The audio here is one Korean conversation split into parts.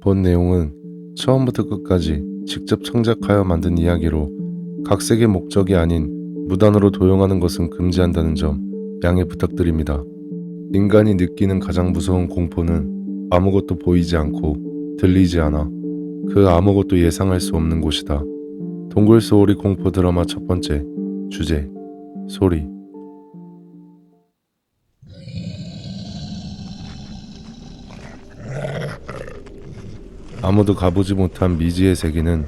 본 내용은 처음부터 끝까지 직접 창작하여 만든 이야기로 각색의 목적이 아닌 무단으로 도용하는 것은 금지한다는 점 양해 부탁드립니다. 인간이 느끼는 가장 무서운 공포는 아무것도 보이지 않고 들리지 않아 그 아무것도 예상할 수 없는 곳이다. 동굴 소울이 공포 드라마 첫 번째 주제 소리. 아무도 가보지 못한 미지의 세계는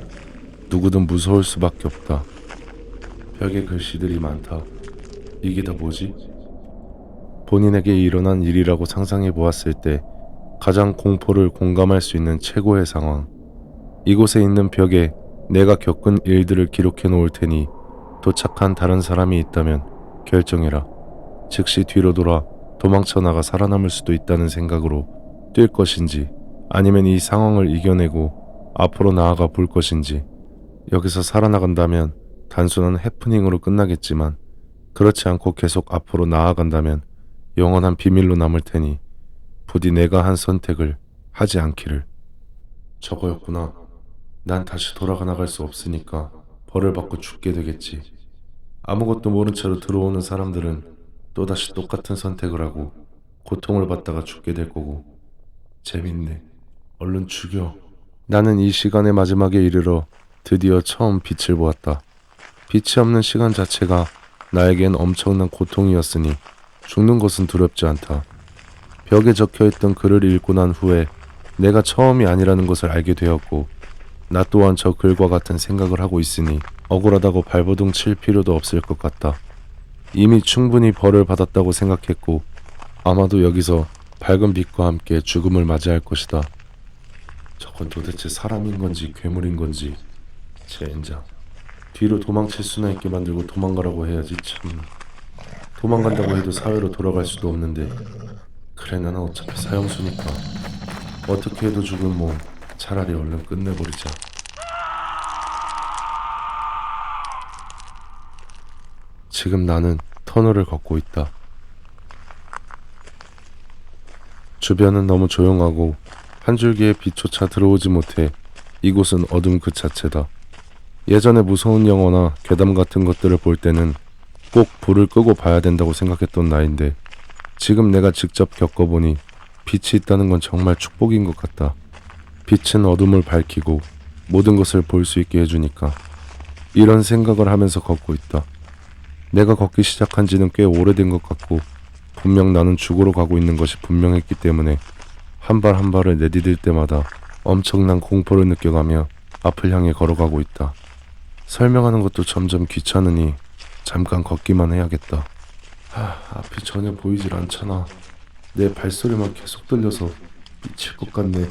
누구든 무서울 수밖에 없다. 벽에 글씨들이 많다. 이게 다 뭐지? 본인에게 일어난 일이라고 상상해 보았을 때 가장 공포를 공감할 수 있는 최고의 상황. 이곳에 있는 벽에 내가 겪은 일들을 기록해 놓을 테니 도착한 다른 사람이 있다면 결정해라. 즉시 뒤로 돌아 도망쳐 나가 살아남을 수도 있다는 생각으로 뛸 것인지 아니면 이 상황을 이겨내고 앞으로 나아가 볼 것인지. 여기서 살아나간다면 단순한 해프닝으로 끝나겠지만 그렇지 않고 계속 앞으로 나아간다면 영원한 비밀로 남을 테니 부디 내가 한 선택을 하지 않기를. 저거였구나. 난 다시 돌아가 나갈 수 없으니까 벌을 받고 죽게 되겠지. 아무것도 모른 채로 들어오는 사람들은 또다시 똑같은 선택을 하고 고통을 받다가 죽게 될 거고. 재밌네. 얼른 죽여. 나는 이 시간의 마지막에 이르러 드디어 처음 빛을 보았다. 빛이 없는 시간 자체가 나에겐 엄청난 고통이었으니 죽는 것은 두렵지 않다. 벽에 적혀있던 글을 읽고 난 후에 내가 처음이 아니라는 것을 알게 되었고, 나 또한 저 글과 같은 생각을 하고 있으니 억울하다고 발버둥 칠 필요도 없을 것 같다. 이미 충분히 벌을 받았다고 생각했고 아마도 여기서 밝은 빛과 함께 죽음을 맞이할 것이다. 저건 도대체 사람인 건지 괴물인 건지. 젠장. 뒤로 도망칠 수나 있게 만들고 도망가라고 해야지 참. 도망간다고 해도 사회로 돌아갈 수도 없는데. 그래, 나는 어차피 사형수니까 어떻게 해도 죽은 몸 차라리 얼른 끝내버리자. 지금 나는 터널을 걷고 있다. 주변은 너무 조용하고 한 줄기의 빛조차 들어오지 못해 이곳은 어둠 그 자체다. 예전에 무서운 영화나 괴담 같은 것들을 볼 때는 꼭 불을 끄고 봐야 된다고 생각했던 나인데 지금 내가 직접 겪어보니 빛이 있다는 건 정말 축복인 것 같다. 빛은 어둠을 밝히고 모든 것을 볼 수 있게 해주니까. 이런 생각을 하면서 걷고 있다. 내가 걷기 시작한 지는 꽤 오래된 것 같고 분명 나는 죽으러 가고 있는 것이 분명했기 때문에 한 발 한 발을 내디딜 때마다 엄청난 공포를 느껴가며 앞을 향해 걸어가고 있다. 설명하는 것도 점점 귀찮으니 잠깐 걷기만 해야겠다. 앞이 전혀 보이질 않잖아. 내 발소리만 계속 들려서 미칠 것 같네.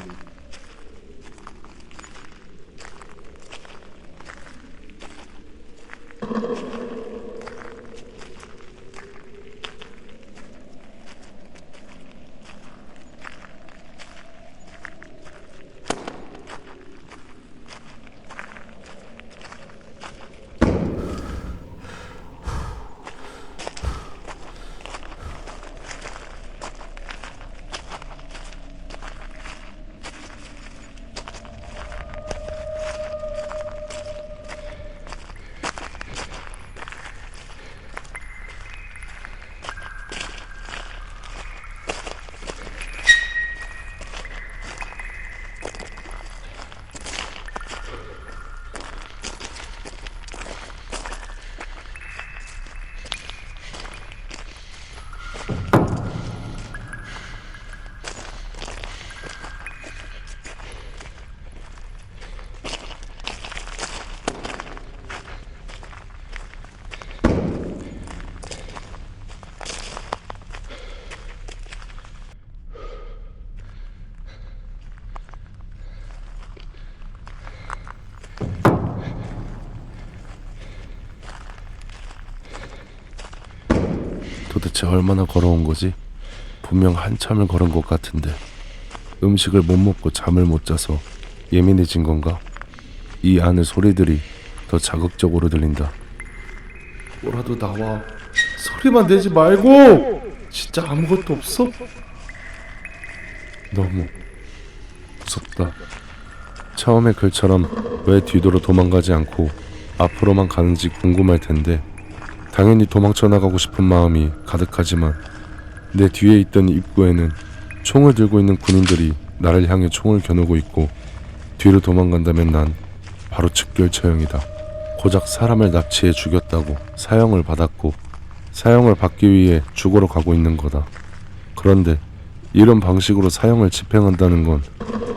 도대체 얼마나 걸어온 거지? 분명 한참을 걸은 것 같은데. 음식을 못 먹고 잠을 못 자서 예민해진 건가? 이 안의 소리들이 더 자극적으로 들린다. 뭐라도 나와. 소리만 내지 말고. 진짜 아무것도 없어? 너무 무섭다. 처음에 글처럼 왜 뒤돌아 도망가지 않고 앞으로만 가는지 궁금할 텐데 당연히 도망쳐 나가고 싶은 마음이 가득하지만 내 뒤에 있던 입구에는 총을 들고 있는 군인들이 나를 향해 총을 겨누고 있고 뒤로 도망간다면 난 바로 즉결 처형이다. 고작 사람을 납치해 죽였다고 사형을 받았고 사형을 받기 위해 죽으러 가고 있는 거다. 그런데 이런 방식으로 사형을 집행한다는 건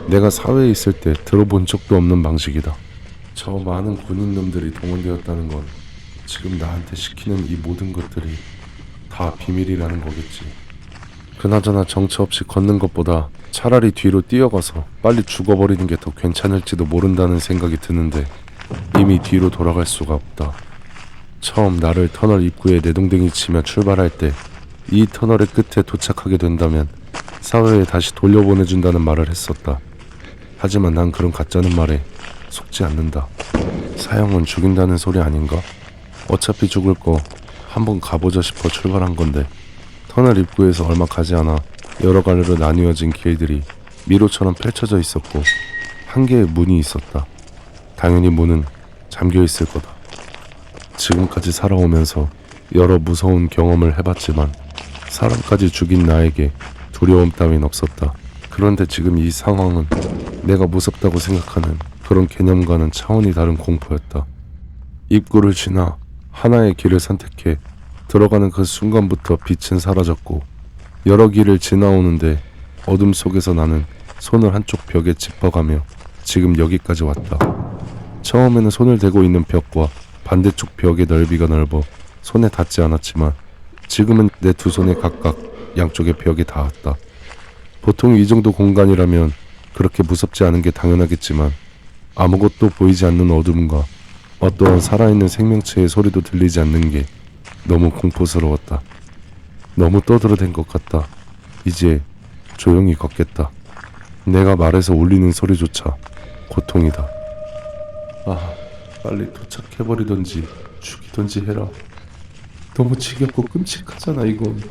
내가 사회에 있을 때 들어본 적도 없는 방식이다. 저 많은 군인놈들이 동원되었다는 건 지금 나한테 시키는 이 모든 것들이 다 비밀이라는 거겠지. 그나저나 정처 없이 걷는 것보다 차라리 뒤로 뛰어가서 빨리 죽어버리는 게 더 괜찮을지도 모른다는 생각이 드는데 이미 뒤로 돌아갈 수가 없다. 처음 나를 터널 입구에 내동댕이 치며 출발할 때 이 터널의 끝에 도착하게 된다면 사회에 다시 돌려보내준다는 말을 했었다. 하지만 난 그런 가짜는 말에 속지 않는다. 사형은 죽인다는 소리 아닌가? 어차피 죽을 거 한번 가보자 싶어 출발한 건데 터널 입구에서 얼마 가지 않아 여러 갈래로 나뉘어진 길들이 미로처럼 펼쳐져 있었고 한 개의 문이 있었다. 당연히 문은 잠겨 있을 거다. 지금까지 살아오면서 여러 무서운 경험을 해봤지만 사람까지 죽인 나에게 두려움 따윈 없었다. 그런데 지금 이 상황은 내가 무섭다고 생각하는 그런 개념과는 차원이 다른 공포였다. 입구를 지나 하나의 길을 선택해 들어가는 그 순간부터 빛은 사라졌고 여러 길을 지나오는데 어둠 속에서 나는 손을 한쪽 벽에 짚어가며 지금 여기까지 왔다. 처음에는 손을 대고 있는 벽과 반대쪽 벽의 넓이가 넓어 손에 닿지 않았지만 지금은 내 두 손에 각각 양쪽의 벽에 닿았다. 보통 이 정도 공간이라면 그렇게 무섭지 않은 게 당연하겠지만 아무것도 보이지 않는 어둠과 어떠한 살아있는 생명체의 소리도 들리지 않는 게 너무 공포스러웠다. 너무 떠들어댄 것 같다. 이제 조용히 걷겠다. 내가 말해서 울리는 소리조차 고통이다. 아, 빨리 도착해버리던지 죽이던지 해라. 너무 지겹고 끔찍하잖아 이건.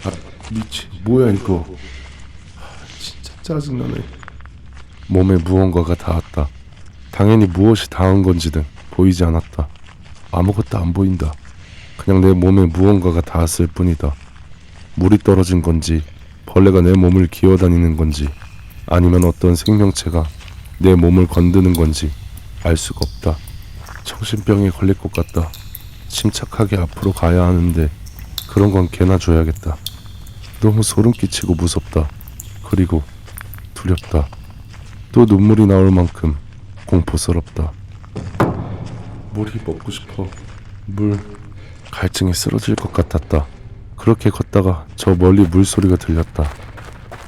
아, 미친 뭐야 이거. 진짜 짜증나네. 몸에 무언가가 닿았다. 당연히 무엇이 닿은 건지는 보이지 않았다. 아무것도 안 보인다. 그냥 내 몸에 무언가가 닿았을 뿐이다. 물이 떨어진 건지 벌레가 내 몸을 기어다니는 건지 아니면 어떤 생명체가 내 몸을 건드는 건지 알 수가 없다. 정신병에 걸릴 것 같다. 침착하게 앞으로 가야 하는데 그런 건 개나 줘야겠다. 너무 소름 끼치고 무섭다. 그리고 두렵다. 또 눈물이 나올 만큼 공포스럽다. 물이 먹고 싶어. 물. 갈증에 쓰러질 것 같았다. 그렇게 걷다가 저 멀리 물소리가 들렸다.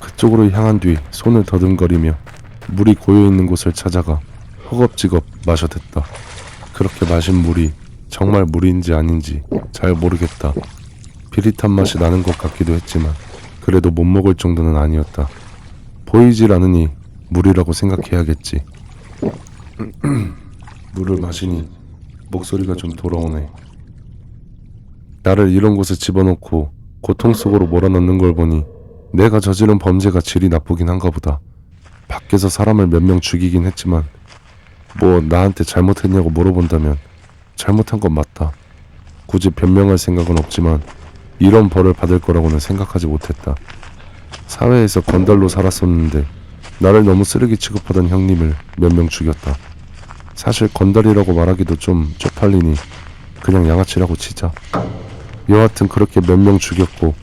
그쪽으로 향한 뒤 손을 더듬거리며 물이 고여있는 곳을 찾아가 허겁지겁 마셔댔다. 그렇게 마신 물이 정말 물인지 아닌지 잘 모르겠다. 비릿한 맛이 나는 것 같기도 했지만 그래도 못 먹을 정도는 아니었다. 보이질 않으니 물이라고 생각해야겠지. 물을 마시니 목소리가 좀 돌아오네. 나를 이런 곳에 집어넣고 고통 속으로 몰아넣는 걸 보니 내가 저지른 범죄가 질이 나쁘긴 한가 보다. 밖에서 사람을 몇 명 죽이긴 했지만 뭐 나한테 잘못했냐고 물어본다면 잘못한 건 맞다. 굳이 변명할 생각은 없지만 이런 벌을 받을 거라고는 생각하지 못했다. 사회에서 건달로 살았었는데 나를 너무 쓰레기 취급하던 형님을 몇 명 죽였다. 사실 건달이라고 말하기도 좀 쪽팔리니 그냥 양아치라고 치자. 여하튼 그렇게 몇 명 죽였고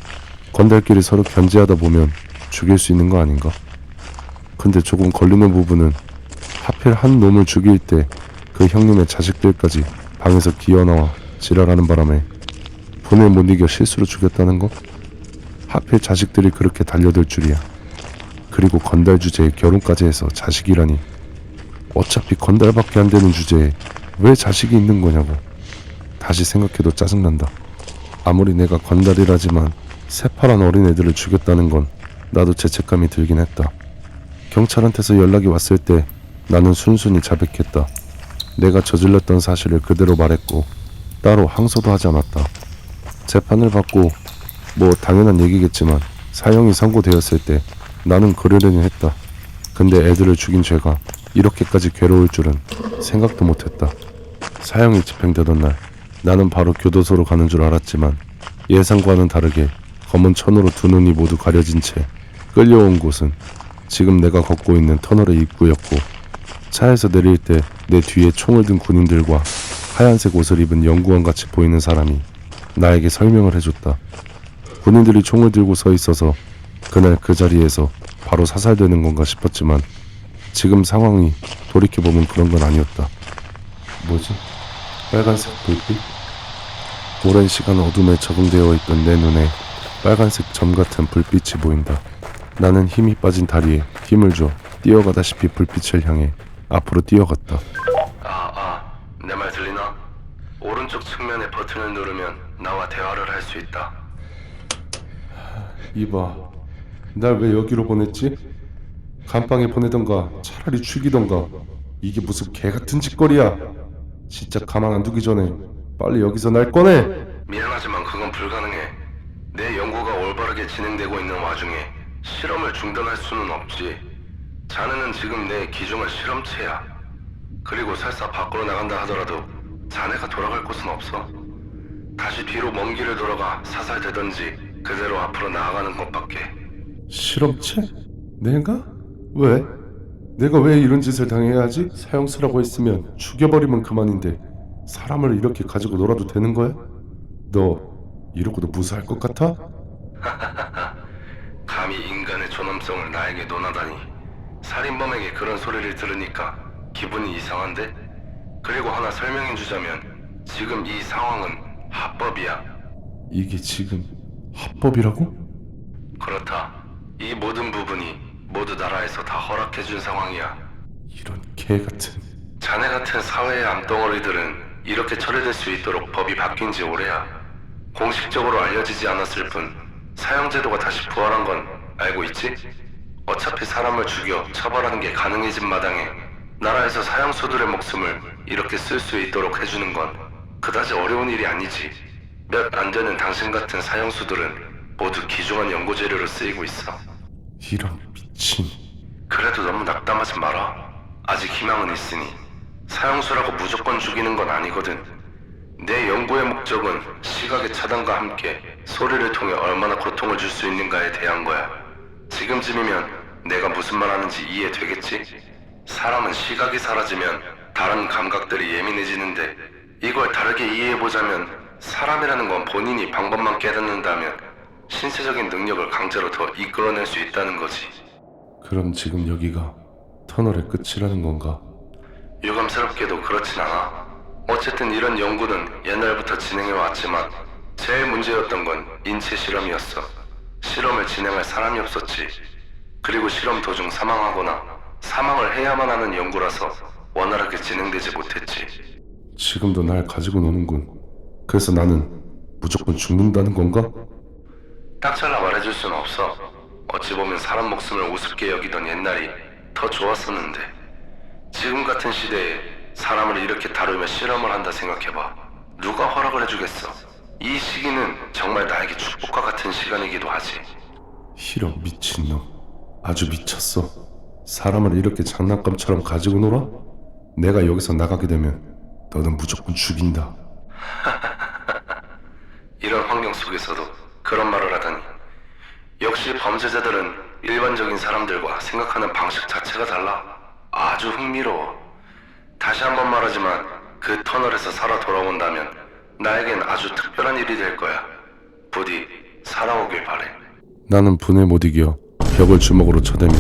건달끼리 서로 견제하다 보면 죽일 수 있는 거 아닌가? 근데 조금 걸리는 부분은 하필 한 놈을 죽일 때 그 형님의 자식들까지 방에서 기어나와 지랄하는 바람에 분을 못 이겨 실수로 죽였다는 거? 하필 자식들이 그렇게 달려들 줄이야. 그리고 건달 주제에 결혼까지 해서 자식이라니. 어차피 건달밖에 안 되는 주제에 왜 자식이 있는 거냐고. 다시 생각해도 짜증난다. 아무리 내가 건달이라지만 새파란 어린애들을 죽였다는 건 나도 죄책감이 들긴 했다. 경찰한테서 연락이 왔을 때 나는 순순히 자백했다. 내가 저질렀던 사실을 그대로 말했고 따로 항소도 하지 않았다. 재판을 받고 뭐 당연한 얘기겠지만 사형이 선고되었을 때 나는 그러려니 했다. 근데 애들을 죽인 죄가 이렇게까지 괴로울 줄은 생각도 못했다. 사형이 집행되던 날 나는 바로 교도소로 가는 줄 알았지만 예상과는 다르게 검은 천으로 두 눈이 모두 가려진 채 끌려온 곳은 지금 내가 걷고 있는 터널의 입구였고, 차에서 내릴 때 내 뒤에 총을 든 군인들과 하얀색 옷을 입은 연구원같이 보이는 사람이 나에게 설명을 해줬다. 군인들이 총을 들고 서 있어서 그날 그 자리에서 바로 사살되는 건가 싶었지만 지금 상황이 돌이켜보면 그런 건 아니었다. 뭐지? 빨간색 불빛? 오랜 시간 어둠에 적응되어 있던 내 눈에 빨간색 점 같은 불빛이 보인다. 나는 힘이 빠진 다리에 힘을 줘 뛰어가다시피 불빛을 향해 앞으로 뛰어갔다. 내 말 들리나? 오른쪽 측면의 버튼을 누르면 나와 대화를 할 수 있다. 이봐, 날 왜 여기로 보냈지? 감방에 보내던가 차라리 죽이던가. 이게 무슨 개같은 짓거리야. 진짜 가만 안 두기 전에 빨리 여기서 날 꺼내. 미안하지만 그건 불가능해. 내 연구가 올바르게 진행되고 있는 와중에 실험을 중단할 수는 없지. 자네는 지금 내 기종의 실험체야. 그리고 설사 밖으로 나간다 하더라도 자네가 돌아갈 곳은 없어. 다시 뒤로 먼 길을 돌아가 사살되던지 그대로 앞으로 나아가는 것밖에. 실험체? 내가? 왜? 내가 왜 이런 짓을 당해야 하지? 사형수라고 했으면 죽여버리면 그만인데 사람을 이렇게 가지고 놀아도 되는 거야? 너 이러고도 무사할 것 같아? 감히 인간의 존엄성을 나에게 논하다니. 살인범에게 그런 소리를 들으니까 기분이 이상한데? 그리고 하나 설명해주자면 지금 이 상황은 합법이야. 이게 지금 합법이라고? 그렇다. 이 모든 부분이 모두 나라에서 다 허락해준 상황이야. 이런 개같은... 자네 같은 사회의 암덩어리들은 이렇게 처리될 수 있도록 법이 바뀐 지 오래야. 공식적으로 알려지지 않았을 뿐 사형제도가 다시 부활한 건 알고 있지? 어차피 사람을 죽여 처벌하는 게 가능해진 마당에 나라에서 사형수들의 목숨을 이렇게 쓸 수 있도록 해주는 건 그다지 어려운 일이 아니지. 몇 안 되는 당신 같은 사형수들은 모두 귀중한 연구 재료로 쓰이고 있어. 이런 미친... 그래도 너무 낙담하지 마라. 아직 희망은 있으니. 사형수라고 무조건 죽이는 건 아니거든. 내 연구의 목적은 시각의 차단과 함께 소리를 통해 얼마나 고통을 줄 수 있는가에 대한 거야. 지금쯤이면 내가 무슨 말 하는지 이해되겠지? 사람은 시각이 사라지면 다른 감각들이 예민해지는데 이걸 다르게 이해해보자면 사람이라는 건 본인이 방법만 깨닫는다면 신체적인 능력을 강제로 더 이끌어낼 수 있다는 거지. 그럼 지금 여기가 터널의 끝이라는 건가? 유감스럽게도 그렇진 않아. 어쨌든 이런 연구는 옛날부터 진행해왔지만 제일 문제였던 건 인체 실험이었어. 실험을 진행할 사람이 없었지. 그리고 실험 도중 사망하거나 사망을 해야만 하는 연구라서 원활하게 진행되지 못했지. 지금도 날 가지고 노는군. 그래서 나는 무조건 죽는다는 건가? 딱 잘라 말해줄 순 없어. 어찌 보면 사람 목숨을 우습게 여기던 옛날이 더 좋았었는데 지금 같은 시대에 사람을 이렇게 다루며 실험을 한다 생각해봐. 누가 허락을 해주겠어? 이 시기는 정말 나에게 축복과 같은 시간이기도 하지. 이런 미친놈, 아주 미쳤어. 사람을 이렇게 장난감처럼 가지고 놀아? 내가 여기서 나가게 되면 너는 무조건 죽인다. 이런 환경 속에서도 그런 말을 하다니. 역시 범죄자들은 일반적인 사람들과 생각하는 방식 자체가 달라. 아주 흥미로워. 다시 한번 말하지만 그 터널에서 살아 돌아온다면 나에겐 아주 특별한 일이 될 거야. 부디 살아오길 바래. 나는 분에 못 이겨 벽을 주먹으로 쳐대며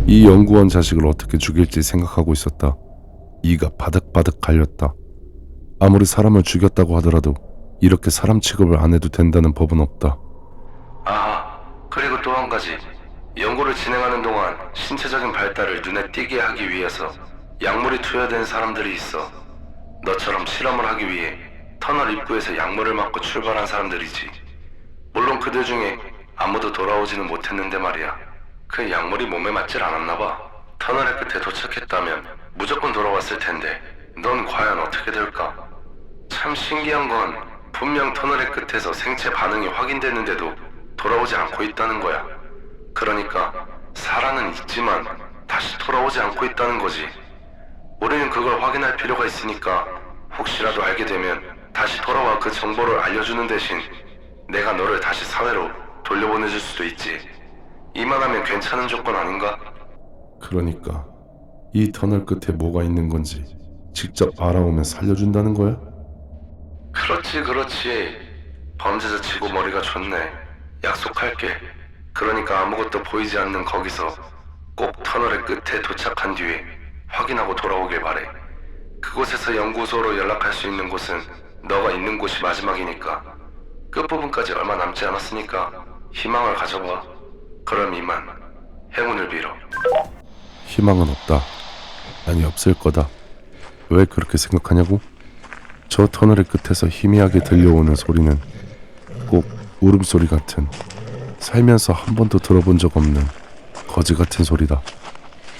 이 연구원 자식을 어떻게 죽일지 생각하고 있었다. 이가 바득바득 갈렸다. 아무리 사람을 죽였다고 하더라도 이렇게 사람 취급을 안 해도 된다는 법은 없다. 아, 그리고 또 한 가지. 연구를 진행하는 동안 신체적인 발달을 눈에 띄게 하기 위해서 약물이 투여된 사람들이 있어. 너처럼 실험을 하기 위해 터널 입구에서 약물을 맞고 출발한 사람들이지. 물론 그들 중에 아무도 돌아오지는 못했는데 말이야. 그 약물이 몸에 맞질 않았나 봐. 터널의 끝에 도착했다면 무조건 돌아왔을 텐데 넌 과연 어떻게 될까? 참 신기한 건 분명 터널의 끝에서 생체 반응이 확인됐는데도 돌아오지 않고 있다는 거야. 그러니까 살아는 있지만 다시 돌아오지 않고 있다는 거지. 우리는 그걸 확인할 필요가 있으니까 혹시라도 알게 되면 다시 돌아와 그 정보를 알려주는 대신 내가 너를 다시 사회로 돌려보내줄 수도 있지. 이만하면 괜찮은 조건 아닌가? 그러니까 이 터널 끝에 뭐가 있는 건지 직접 알아오면 살려준다는 거야? 그렇지. 범죄자 치고 머리가 좋네. 약속할게. 그러니까 아무것도 보이지 않는 거기서 꼭 터널의 끝에 도착한 뒤에 확인하고 돌아오길 바래. 그곳에서 연구소로 연락할 수 있는 곳은 너가 있는 곳이 마지막이니까. 끝부분까지 얼마 남지 않았으니까 희망을 가져봐. 그럼 이만 행운을 빌어. 희망은 없다. 아니 없을 거다. 왜 그렇게 생각하냐고? 저 터널의 끝에서 희미하게 들려오는 소리는 꼭 울음소리 같은, 살면서 한 번도 들어본 적 없는 거지 같은 소리다.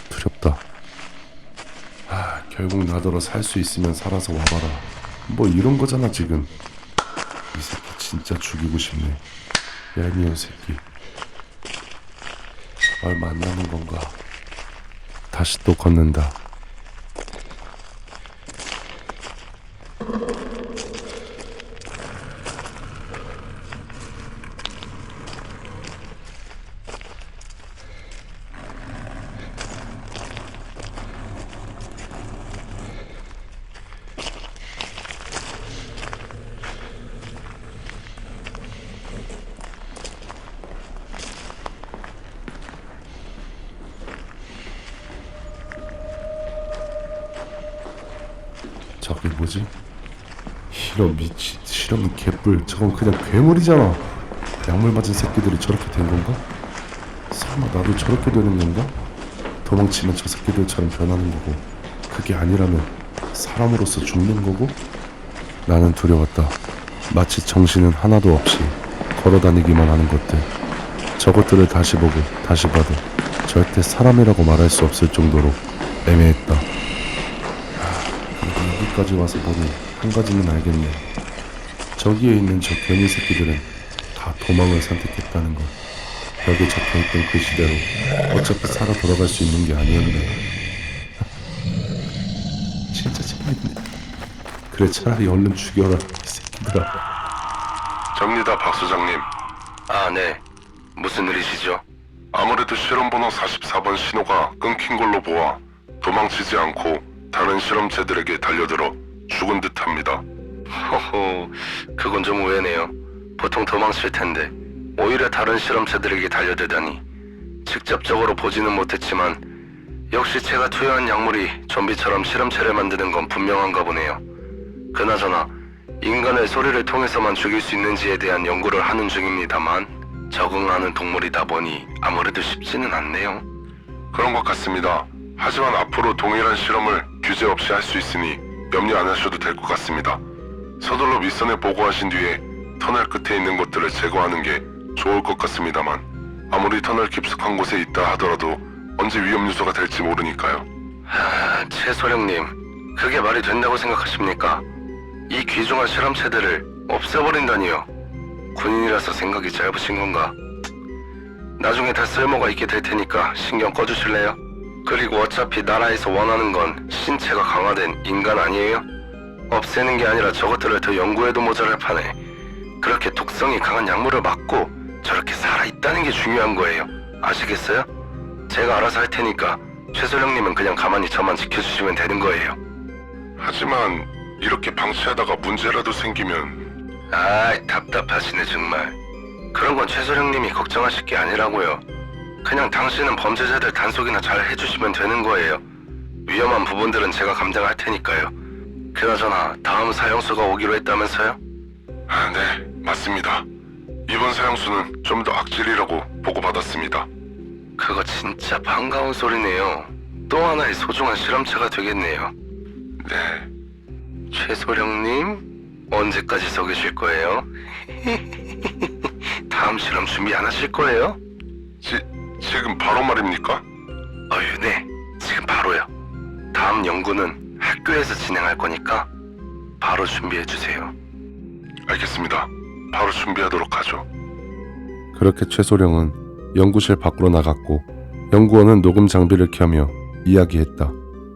두렵다. 결국 나더러 살 수 있으면 살아서 와봐라. 뭐 이런 거잖아 지금. 이 새끼 진짜 죽이고 싶네. 얄미운 새끼. 얼마 안 남은 건가? 다시 또 걷는다. 저게 뭐지? 이런 미친 실험은 개뿔. 저건 그냥 괴물이잖아. 약물 맞은 새끼들이 저렇게 된 건가? 설마 나도 저렇게 되는 건가? 도망치면 저 새끼들처럼 변하는 거고, 그게 아니라면 사람으로서 죽는 거고? 나는 두려웠다. 마치 정신은 하나도 없이 걸어다니기만 하는 것들. 저것들을 다시 보고 다시 봐도 절대 사람이라고 말할 수 없을 정도로 애매했다. 그래도 여기까지 와서 보니 한 가지는 알겠네. 저기에 있는 저 괴물 새끼들은 다 도망을 선택했다는 것. 벽에 적혀있던 그 시대로 어차피 살아 돌아갈 수 있는 게 아니었네. 진짜 재밌네. 그래, 차라리 얼른 죽여라 이 새끼들아. 접니다, 박 소장님. 아, 네. 무슨 일이시죠? 아무래도 실험번호 44번 신호가 끊긴 걸로 보아 도망치지 않고 다른 실험체들에게 달려들어 죽은 듯합니다. 허허, 그건 좀 의외네요. 보통 도망칠 텐데 오히려 다른 실험체들에게 달려들다니. 직접적으로 보지는 못했지만 역시 제가 투여한 약물이 좀비처럼 실험체를 만드는 건 분명한가 보네요. 그나저나 인간을 소리를 통해서만 죽일 수 있는지에 대한 연구를 하는 중입니다만 적응하는 동물이다 보니 아무래도 쉽지는 않네요. 그런 것 같습니다. 하지만 앞으로 동일한 실험을 규제 없이 할 수 있으니 염려 안 하셔도 될 것 같습니다. 서둘러 윗선에 보고하신 뒤에 터널 끝에 있는 것들을 제거하는 게 좋을 것 같습니다만. 아무리 터널 깊숙한 곳에 있다 하더라도 언제 위험 요소가 될지 모르니까요. 최소령님, 그게 말이 된다고 생각하십니까? 이 귀중한 실험체들을 없애버린다니요. 군인이라서 생각이 짧으신 건가? 나중에 다 쓸모가 있게 될 테니까 신경 꺼주실래요? 그리고 어차피 나라에서 원하는 건 신체가 강화된 인간 아니에요? 없애는 게 아니라 저것들을 더 연구해도 모자랄 판에 그렇게 독성이 강한 약물을 맞고 저렇게 살아있다는 게 중요한 거예요. 아시겠어요? 제가 알아서 할 테니까 최소령님은 그냥 가만히 저만 지켜주시면 되는 거예요. 하지만 이렇게 방치하다가 문제라도 생기면 아이, 답답하시네 정말. 그런 건 최소령님이 걱정하실 게 아니라고요. 그냥 당신은 범죄자들 단속이나 잘 해주시면 되는 거예요. 위험한 부분들은 제가 감당할 테니까요. 그나저나 다음 사형수가 오기로 했다면서요? 네, 맞습니다. 이번 사형수는 좀 더 악질이라고 보고받았습니다. 그거 진짜 반가운 소리네요. 또 하나의 소중한 실험체가 되겠네요. 네, 최소령님, 언제까지 서 계실 거예요? 다음 실험 준비 안 하실 거예요? 지금 바로 말입니까? 네, 지금 바로요. 다음 연구는 학교에서 진행할 거니까 바로 준비해 주세요. 알겠습니다. 바로 준비하도록 하죠. 그렇게 최소령은 연구실 밖으로 나갔고 연구원은 녹음 장비를 켜며 이야기했다.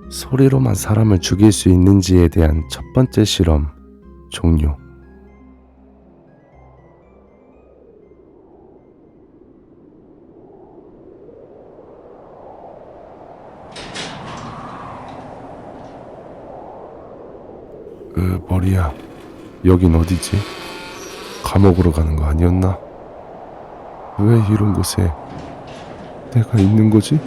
소리로만 사람을 죽일 수 있는지에 대한 첫 번째 실험 종료. 머리야. 여긴 어디지? 감옥으로 가는 거 아니었나? 왜 이런 곳에 내가 있는 거지?